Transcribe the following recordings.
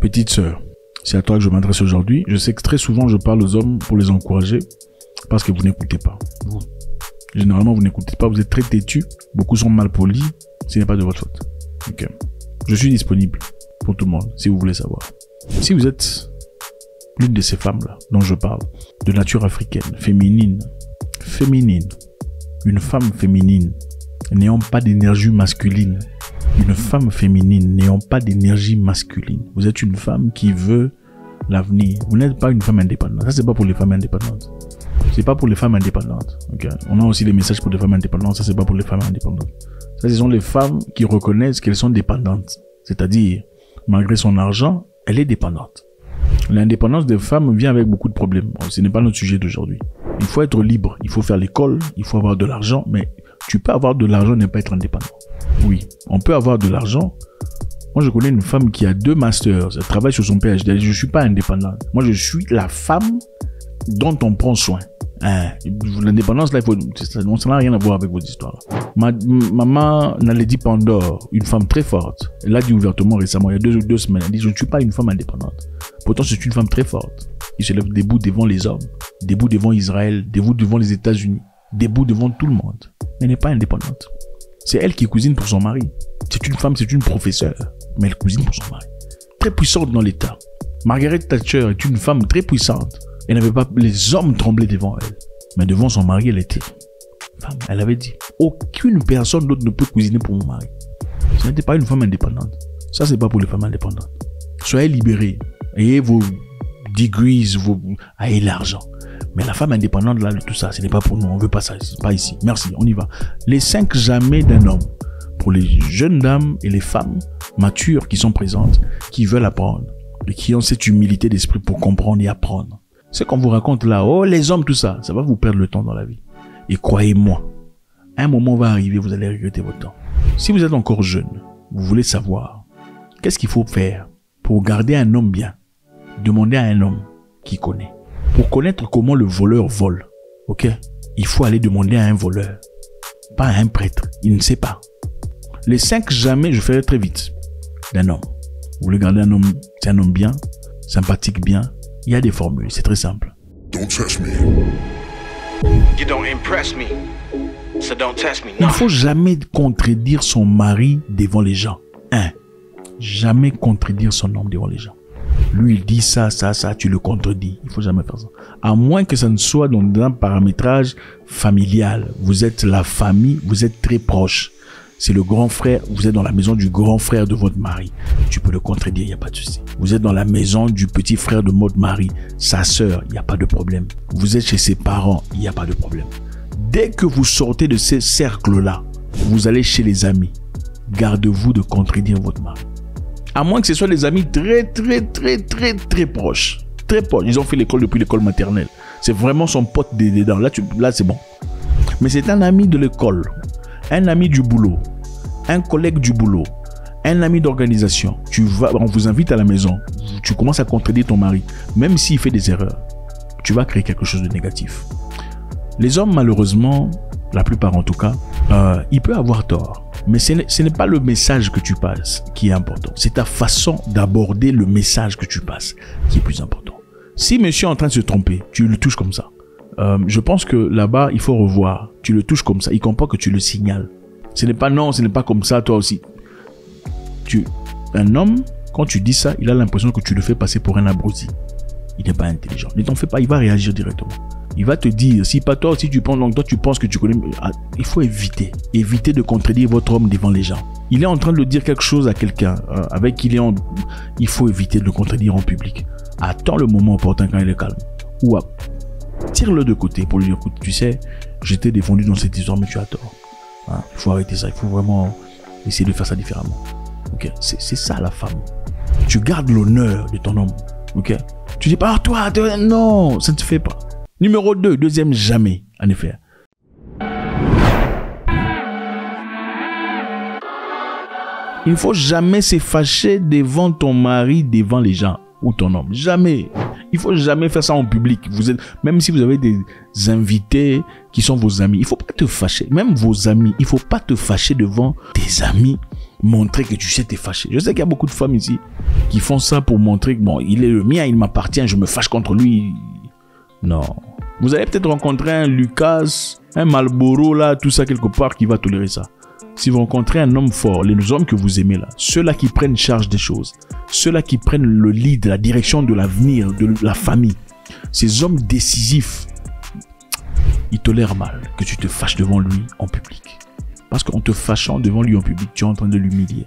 Petite sœur, c'est à toi que je m'adresse aujourd'hui. Je sais que très souvent je parle aux hommes pour les encourager parce que vous n'écoutez pas. Généralement, vous n'écoutez pas, vous êtes très têtus, beaucoup sont mal polis, ce n'est pas de votre faute. Ok. Je suis disponible pour tout le monde si vous voulez savoir. Si vous êtes l'une de ces femmes-là dont je parle, de nature africaine, féminine, une femme féminine n'ayant pas d'énergie masculine, une femme féminine n'ayant pas d'énergie masculine. Vous êtes une femme qui veut l'avenir. Vous n'êtes pas une femme indépendante. Ça, c'est pas pour les femmes indépendantes. C'est pas pour les femmes indépendantes. Okay. On a aussi des messages pour les femmes indépendantes. Ça, c'est pas pour les femmes indépendantes. Ça, ce sont les femmes qui reconnaissent qu'elles sont dépendantes. C'est-à-dire, malgré son argent, elle est dépendante. L'indépendance des femmes vient avec beaucoup de problèmes. Bon, ce n'est pas notre sujet d'aujourd'hui. Il faut être libre. Il faut faire l'école. Il faut avoir de l'argent. Mais tu peux avoir de l'argent et ne pas être indépendant. Oui, on peut avoir de l'argent. Moi, je connais une femme qui a 2 masters. Elle travaille sur son PhD. Elle dit, je ne suis pas indépendante. Moi, je suis la femme dont on prend soin. L'indépendance, là, ça n'a rien à voir avec vos histoires. Maman Naledi Pandor, une femme très forte, elle l'a dit ouvertement récemment, il y a 2 semaines, elle dit, je ne suis pas une femme indépendante. Pourtant, c'est une femme très forte. Elle se lève debout devant les hommes, debout devant Israël, debout devant les États-Unis, debout devant tout le monde. Elle n'est pas indépendante. C'est elle qui cuisine pour son mari. C'est une femme, c'est une professeure, mais elle cuisine pour son mari. Très puissante dans l'État. Margaret Thatcher est une femme très puissante. Elle n'avait pas, les hommes tremblaient devant elle. Mais devant son mari, elle était femme. Elle avait dit, aucune personne d'autre ne peut cuisiner pour mon mari. Ce n'était pas une femme indépendante. Ça, c'est pas pour les femmes indépendantes. Soyez libérés. Ayez vos degrees, ayez l'argent. Mais la femme indépendante, là, tout ça, ce n'est pas pour nous. On veut pas ça. C'est pas ici. Merci, on y va. Les 5 jamais d'un homme. Pour les jeunes dames et les femmes matures qui sont présentes, qui veulent apprendre et qui ont cette humilité d'esprit pour comprendre et apprendre. Ce qu'on vous raconte là, oh les hommes, tout ça, ça va vous perdre le temps dans la vie. Et croyez-moi, un moment va arriver, vous allez regretter votre temps. Si vous êtes encore jeune, vous voulez savoir, qu'est-ce qu'il faut faire pour garder un homme bien? Demandez à un homme qui connaît. Pour connaître comment le voleur vole, ok? Il faut aller demander à un voleur, pas à un prêtre, il ne sait pas. Les 5 jamais, je ferai très vite, d'un homme. Vous voulez garder un homme, c'est un homme bien, sympathique bien. Il y a des formules, c'est très simple. Don't test me. You don't impress me. So don't test me. Il ne faut jamais contredire son mari devant les gens. Jamais contredire son homme devant les gens. Lui, il dit ça, tu le contredis. Il ne faut jamais faire ça. À moins que ça ne soit dans un paramétrage familial. Vous êtes la famille, vous êtes très proches. C'est le grand frère, vous êtes dans la maison du grand frère de votre mari. Tu peux le contredire, il n'y a pas de souci. Vous êtes dans la maison du petit frère de votre mari, sa sœur, il n'y a pas de problème. Vous êtes chez ses parents, il n'y a pas de problème. Dès que vous sortez de ces cercles-là, vous allez chez les amis. Gardez-vous de contredire votre mari. À moins que ce soit des amis très proches. Très proches. Ils ont fait l'école depuis l'école maternelle. C'est vraiment son pote dedans. Là, c'est bon. Mais c'est un ami de l'école. Un ami du boulot, un collègue du boulot, un ami d'organisation. On vous invite à la maison, tu commences à contredire ton mari, même s'il fait des erreurs, tu vas créer quelque chose de négatif. Les hommes, malheureusement, la plupart en tout cas, il peut avoir tort. Mais ce n'est pas le message que tu passes qui est important. C'est ta façon d'aborder le message que tu passes qui est plus important. Si monsieur est en train de se tromper, tu le touches comme ça. Je pense que là-bas, il faut revoir. Tu le touches comme ça. Il comprend que tu le signales. Ce n'est pas non, ce n'est pas comme ça, toi aussi. Un homme, quand tu dis ça, il a l'impression que tu le fais passer pour un abruti. Il n'est pas intelligent. Ne t'en fais pas, il va réagir directement. Il va te dire, si pas toi aussi tu penses, donc toi tu penses que tu connais. Il faut éviter. Éviter de contredire votre homme devant les gens. Il est en train de dire quelque chose à quelqu'un avec qui il faut éviter de le contredire en public. Attends le moment opportun quand il est calme. Ou tire-le de côté pour lui dire, écoute, tu sais, j'étais défendu dans cette histoire, mais tu as tort. Il faut arrêter ça. Il faut vraiment essayer de faire ça différemment. Ok, c'est ça la femme. Tu gardes l'honneur de ton homme. Ok, tu dis pas toi, non, ça ne se fait pas. Numéro 2, deuxième jamais, en effet. Il ne faut jamais se fâcher devant ton mari, devant les gens ou ton homme. Jamais. Il faut jamais faire ça en public. Même si vous avez des invités qui sont vos amis, il faut pas te fâcher. Même vos amis, il faut pas te fâcher devant tes amis Montrer que tu sais t'es fâché. Je sais qu'il y a beaucoup de femmes ici qui font ça pour montrer que bon, il est le mien, il m'appartient, je me fâche contre lui. Non. Vous allez peut-être rencontrer un Lucas, un Marlboro là, tout ça quelque part qui va tolérer ça. Si vous rencontrez un homme fort, les hommes que vous aimez là, ceux-là qui prennent charge des choses, ceux-là qui prennent le lead, la direction de l'avenir, de la famille, ces hommes décisifs, ils tolèrent mal que tu te fâches devant lui en public. Parce qu'en te fâchant devant lui en public, tu es en train de l'humilier.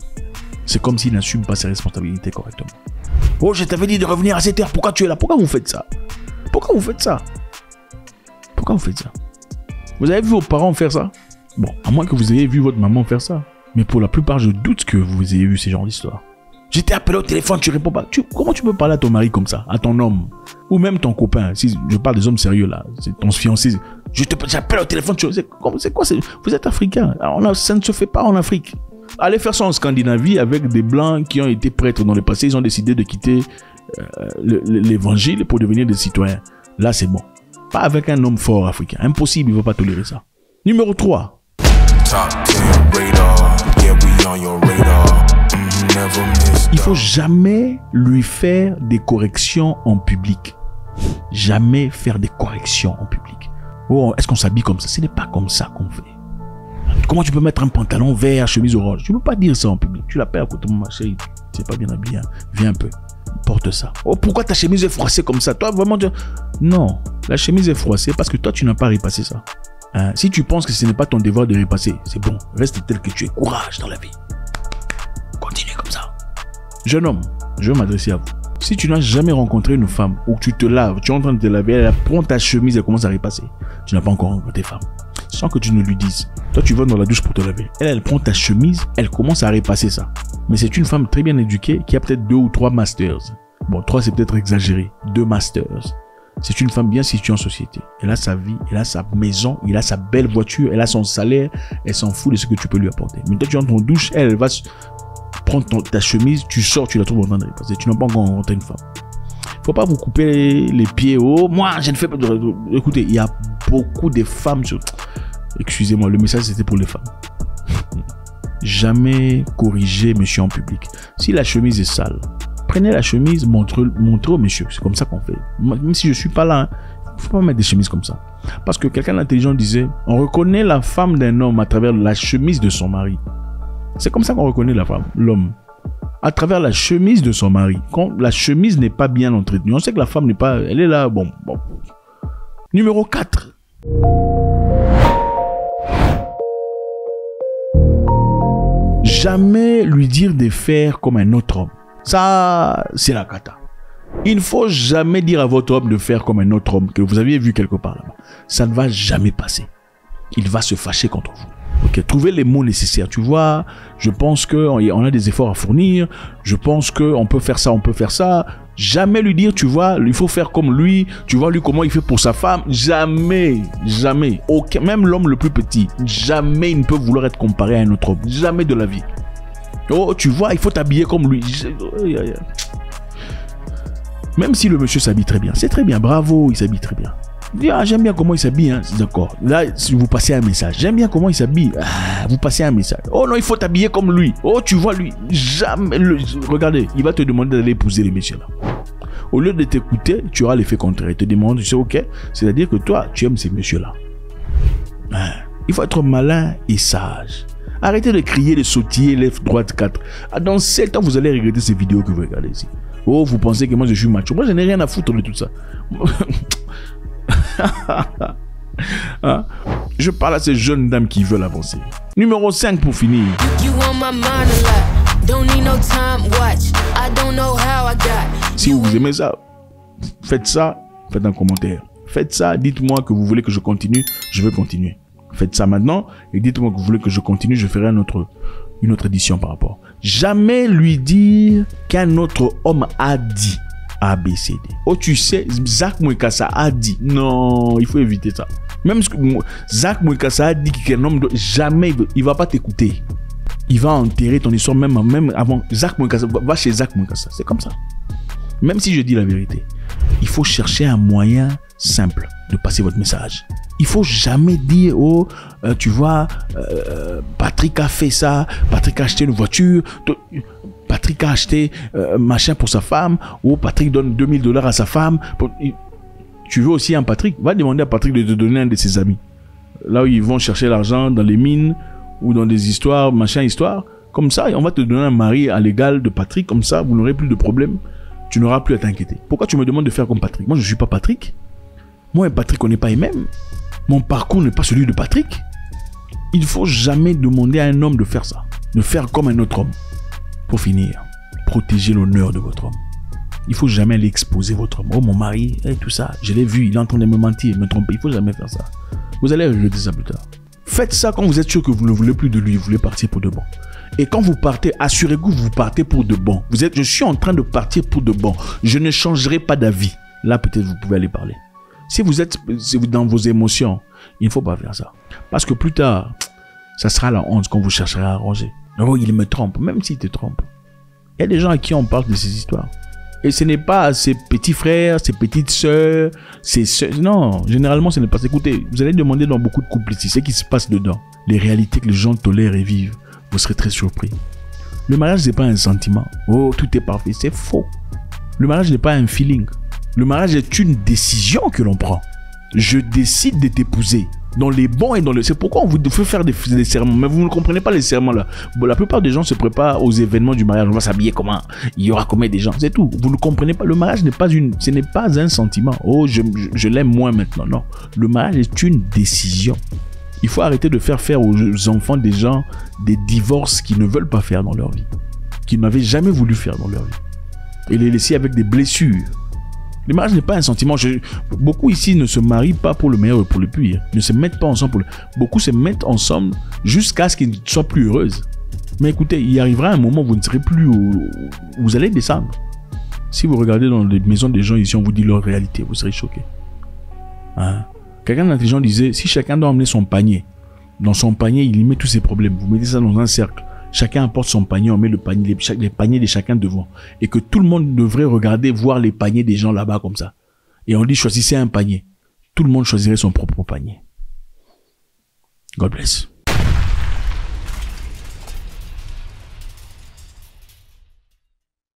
C'est comme s'il n'assume pas ses responsabilités correctement. Oh, je t'avais dit de revenir à cette heure, pourquoi tu es là? Pourquoi vous faites ça? Pourquoi vous faites ça? Pourquoi vous faites ça? Vous avez vu vos parents faire ça? Bon, à moins que vous ayez vu votre maman faire ça. Mais pour la plupart, je doute que vous ayez vu ces genres d'histoires. J'étais appelé au téléphone, tu réponds pas. Comment tu peux parler à ton mari comme ça? À ton homme? Ou même ton copain? Si je parle des hommes sérieux là, c'est ton fiancé. J'appelle au téléphone, c'est quoi? Vous êtes africain. Alors, ça ne se fait pas en Afrique. Allez faire ça en Scandinavie avec des blancs qui ont été prêtres dans le passé. Ils ont décidé de quitter l'évangile pour devenir des citoyens. Là, c'est bon. Pas avec un homme fort africain. Impossible, il ne va pas tolérer ça. Numéro 3. Il faut jamais lui faire des corrections en public. Jamais faire des corrections en public. Oh, est-ce qu'on s'habille comme ça? Ce n'est pas comme ça qu'on fait. Comment tu peux mettre un pantalon vert, chemise orange? Tu ne peux pas dire ça en public. Tu l'appelles à côté de ma chérie. Tu n'es pas bien habillé. Viens un peu. Porte ça. Oh, pourquoi ta chemise est froissée comme ça? Toi, vraiment, non. La chemise est froissée parce que toi, tu n'as pas repassé ça. Si tu penses que ce n'est pas ton devoir de repasser, c'est bon. Reste tel que tu es. Courage dans la vie. Continue comme ça. Jeune homme, je vais m'adresser à vous. Si tu n'as jamais rencontré une femme où tu te laves, tu es en train de te laver, elle prend ta chemise et commence à repasser. Tu n'as pas encore rencontré femme. Sans que tu ne lui dises. Toi, tu vas dans la douche pour te laver. Elle prend ta chemise, elle commence à repasser ça. Mais c'est une femme très bien éduquée qui a peut-être 2 ou 3 masters. Bon, 3 c'est peut-être exagéré. 2 masters. C'est une femme bien située en société. Elle a sa vie, elle a sa maison, elle a sa belle voiture, elle a son salaire. Elle s'en fout de ce que tu peux lui apporter. Mais toi, tu entres en douche, elle va prendre ta chemise, tu sors, tu la trouves en train de repasser. Tu n'as pas encore rencontré une femme. Faut pas vous couper les pieds. Oh, moi, je ne fais pas de... Écoutez, il y a beaucoup de femmes sur... Excusez-moi, le message c'était pour les femmes. Jamais corriger monsieur en public. Si la chemise est sale, prenez la chemise, montrez au monsieur. C'est comme ça qu'on fait. Même si je suis pas là, il faut pas mettre des chemises comme ça. Parce que quelqu'un d'intelligent disait, on reconnaît la femme d'un homme à travers la chemise de son mari. C'est comme ça qu'on reconnaît la femme, l'homme. À travers la chemise de son mari. Quand la chemise n'est pas bien entretenue, on sait que la femme n'est pas... Elle est là, bon. Numéro 4. Jamais lui dire de faire comme un autre homme. Ça, c'est la cata. Il ne faut jamais dire à votre homme de faire comme un autre homme que vous aviez vu quelque part là-bas. Ça ne va jamais passer. Il va se fâcher contre vous. Ok, trouvez les mots nécessaires. Tu vois, je pense qu'on a des efforts à fournir. Je pense qu'on peut faire ça, on peut faire ça. Jamais lui dire, tu vois, il faut faire comme lui. Tu vois, lui, comment il fait pour sa femme. Jamais, jamais. Aucun, même l'homme le plus petit, jamais il ne peut vouloir être comparé à un autre homme. Jamais de la vie. Oh, tu vois, il faut t'habiller comme lui. Même si le monsieur s'habille très bien. C'est très bien, bravo, il s'habille très bien. Ah, j'aime bien comment il s'habille, hein. D'accord. Là, si vous passez un message, j'aime bien comment il s'habille. Ah, vous passez un message. Oh non, il faut t'habiller comme lui. Oh, tu vois lui. Jamais. Regardez, il va te demander d'aller épouser les messieurs là. Au lieu de t'écouter, tu auras l'effet contraire. Il te demande, tu sais, ok. C'est-à-dire que toi, tu aimes ces messieurs là. Ah, il faut être malin et sage. Arrêtez de crier, de sautiller, lèvres droite 4. Ah, dans 7 ans, vous allez regretter ces vidéos que vous regardez ici. Oh, vous pensez que moi je suis macho. Moi, je n'ai rien à foutre de tout ça. Hein? Je parle à ces jeunes dames qui veulent avancer. Numéro 5 pour finir. Si vous aimez ça, faites un commentaire. Faites ça, dites-moi que vous voulez que je continue, je vais continuer. Faites ça maintenant et dites-moi que vous voulez que je continue, je ferai une autre édition par rapport. Jamais lui dire qu'un autre homme a dit ABCD. Oh, tu sais, Zach Mwekassa a dit. Non, il faut éviter ça. Même ce que Zach Mwekassa a dit qu'un homme jamais, il va pas t'écouter. Il va enterrer ton histoire même avant. Zach Mwekassa, va chez Zach Mwekassa. C'est comme ça. Même si je dis la vérité, il faut chercher un moyen simple de passer votre message. Il faut jamais dire, oh, tu vois, Patrick a fait ça, Patrick a acheté une voiture, Patrick a acheté machin pour sa femme, ou Patrick donne $2000 à sa femme. Tu veux aussi un Patrick? Va demander à Patrick de te donner un de ses amis. Là où ils vont chercher l'argent dans les mines ou dans des histoires, machin histoire. Comme ça, on va te donner un mari à l'égal de Patrick. Comme ça, vous n'aurez plus de problème. Tu n'auras plus à t'inquiéter. Pourquoi tu me demandes de faire comme Patrick? Moi, je ne suis pas Patrick. Moi et Patrick, on n'est pas les mêmes. Mon parcours n'est pas celui de Patrick. Il ne faut jamais demander à un homme de faire ça. De faire comme un autre homme. Pour finir, protégez l'honneur de votre homme. Il ne faut jamais aller exposer votre homme. Oh, mon mari, tout ça, je l'ai vu, il est en train de me mentir, me tromper. Il ne faut jamais faire ça. Vous allez regretter ça plus tard. Faites ça quand vous êtes sûr que vous ne voulez plus de lui, vous voulez partir pour de bon. Et quand vous partez, assurez-vous que vous partez pour de bon. Je suis en train de partir pour de bon. Je ne changerai pas d'avis. Là, peut-être vous pouvez aller parler. Si vous êtes dans vos émotions, il ne faut pas faire ça. Parce que plus tard, ça sera la honte quand vous chercherez à arranger. Oh, il me trompe, même s'il te trompe. Il y a des gens à qui on parle de ces histoires. Et ce n'est pas ses petits frères, ses petites sœurs, ses sœurs. Non, généralement, ce n'est pas. Écoutez, vous allez demander dans beaucoup de couples ici ce qui se passe dedans. Les réalités que les gens tolèrent et vivent. Vous serez très surpris. Le mariage, ce n'est pas un sentiment. Oh, tout est parfait. C'est faux. Le mariage n'est pas un feeling. Le mariage est une décision que l'on prend. Je décide de t'épouser. Dans les bons et dans les... C'est pourquoi on vous fait faire des serments. Mais vous ne comprenez pas les serments là. Bon, la plupart des gens se préparent aux événements du mariage. On va s'habiller comment? Il y aura combien de gens? C'est tout. Vous ne comprenez pas. Le mariage n'est pas une... Ce n'est pas un sentiment. Oh, je l'aime moins maintenant. Non. Le mariage est une décision. Il faut arrêter de faire aux enfants des gens des divorces qu'ils ne veulent pas faire dans leur vie. Qu'ils n'avaient jamais voulu faire dans leur vie. Et les laisser avec des blessures. Le mariage n'est pas un sentiment. Beaucoup ici ne se marient pas pour le meilleur ou pour le pire. Ne se mettent pas ensemble Beaucoup se mettent ensemble jusqu'à ce qu'ils soient plus heureuses. Mais écoutez, il arrivera un moment où vous ne serez plus vous allez descendre. Si vous regardez dans les maisons des gens ici, on vous dit leur réalité, vous serez choqués. Hein? Quelqu'un d'intelligent disait, si chacun doit emmener son panier, dans son panier, il y met tous ses problèmes. Vous mettez ça dans un cercle. Chacun apporte son panier, on met les paniers de chacun devant. Et que tout le monde devrait regarder, voir les paniers des gens là-bas comme ça. Et on dit, choisissez un panier. Tout le monde choisirait son propre panier. God bless.